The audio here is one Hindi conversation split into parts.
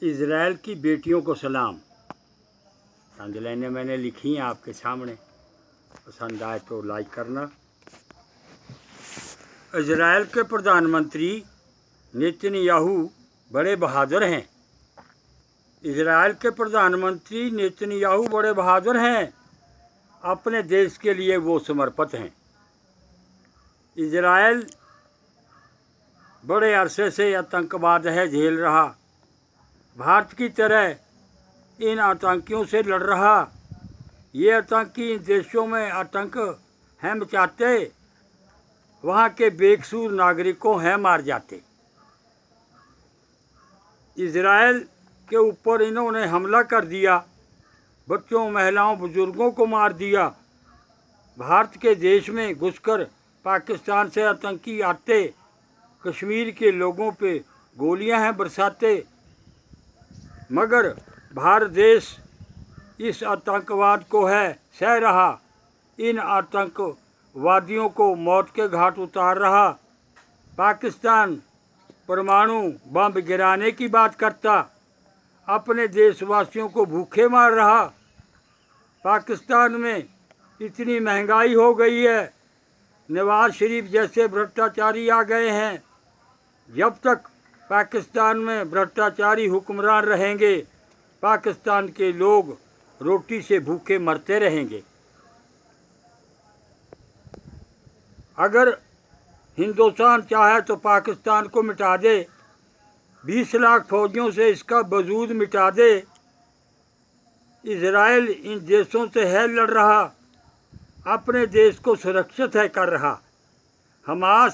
इज़राइल की बेटियों को सलाम। चंद लाइनें मैंने लिखी हैं आपके सामने, पसंद आए तो लाइक करना। इज़राइल के प्रधानमंत्री नेतन्याहू बड़े बहादुर हैं। इज़राइल के प्रधानमंत्री नेतन्याहू बड़े बहादुर हैं। अपने देश के लिए वो समर्पित हैं। इज़राइल बड़े अरसे से आतंकवाद है झेल रहा। भारत की तरह इन आतंकियों से लड़ रहा। ये आतंकी इन देशों में आतंक हैं मचाते, वहाँ के बेकसूर नागरिकों हैं मार जाते। इज़राइल के ऊपर इन्होंने हमला कर दिया, बच्चों, महिलाओं, बुजुर्गों को मार दिया। भारत के देश में घुसकर पाकिस्तान से आतंकी आते कश्मीर के लोगों पे गोलियां हैं बरसाते। मगर भारत देश इस आतंकवाद को है सह रहा। इन आतंकवादियों को मौत के घाट उतार रहा। पाकिस्तान परमाणु बम गिराने की बात करता, अपने देशवासियों को भूखे मार रहा। पाकिस्तान में इतनी महंगाई हो गई है, नवाज शरीफ जैसे भ्रष्टाचारी आ गए हैं। जब तक पाकिस्तान में भ्रष्टाचारी हुक्मरान रहेंगे, पाकिस्तान के लोग रोटी से भूखे मरते रहेंगे। अगर हिंदुस्तान चाहे तो पाकिस्तान को मिटा दे, 20 लाख फौजियों से इसका वजूद मिटा दे। इज़राइल इन देशों से है लड़ रहा, अपने देश को सुरक्षित है कर रहा। हमास,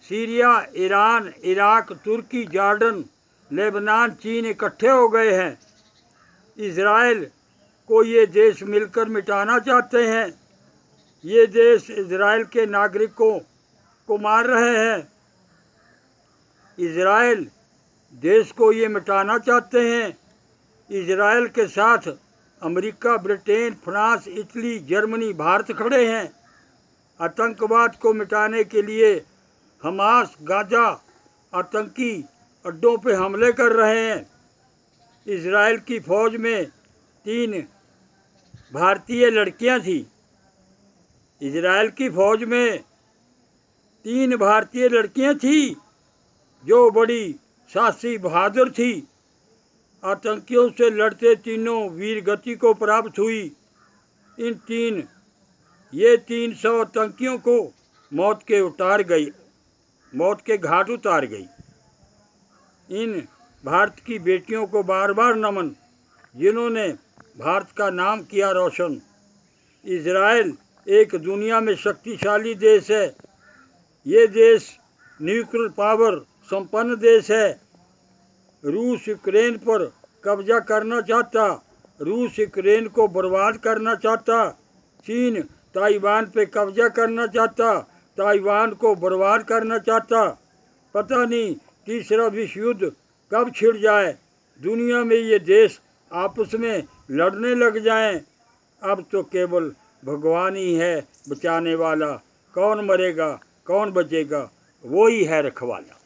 सीरिया, ईरान, इराक, तुर्की, जॉर्डन, लेबनान, चीन इकट्ठे हो गए हैं। इज़राइल को ये देश मिलकर मिटाना चाहते हैं। ये देश इज़राइल के नागरिकों को मार रहे हैं। इज़राइल देश को ये मिटाना चाहते हैं। इज़राइल के साथ America, Britain, France, Italy, Germany, Bharat खड़े हैं। आतंकवाद को मिटाने के लिए हमास, गाजा आतंकी अड्डों पे हमले कर रहे हैं। इज़राइल की फ़ौज में 3 भारतीय लड़कियां थी। इज़राइल की फ़ौज में 3 भारतीय लड़कियां थी जो बड़ी साहसी बहादुर थी। आतंकियों से लड़ते तीनों वीर गति को प्राप्त हुई। ये 300 आतंकियों को मौत के घाट उतार गई। इन भारत की बेटियों को बार बार नमन, जिन्होंने भारत का नाम किया रोशन। इज़राइल एक दुनिया में शक्तिशाली देश है। ये देश न्यूक्लियर पावर संपन्न देश है। रूस यूक्रेन पर कब्जा करना चाहता, रूस यूक्रेन को बर्बाद करना चाहता। चीन ताइवान पे कब्जा करना चाहता, ताइवान को बर्बाद करना चाहता। पता नहीं तीसरा विश्व युद्ध कब छिड़ जाए, दुनिया में ये देश आपस में लड़ने लग जाएं। अब तो केवल भगवान ही है बचाने वाला। कौन मरेगा, कौन बचेगा, वो ही है रखवाला।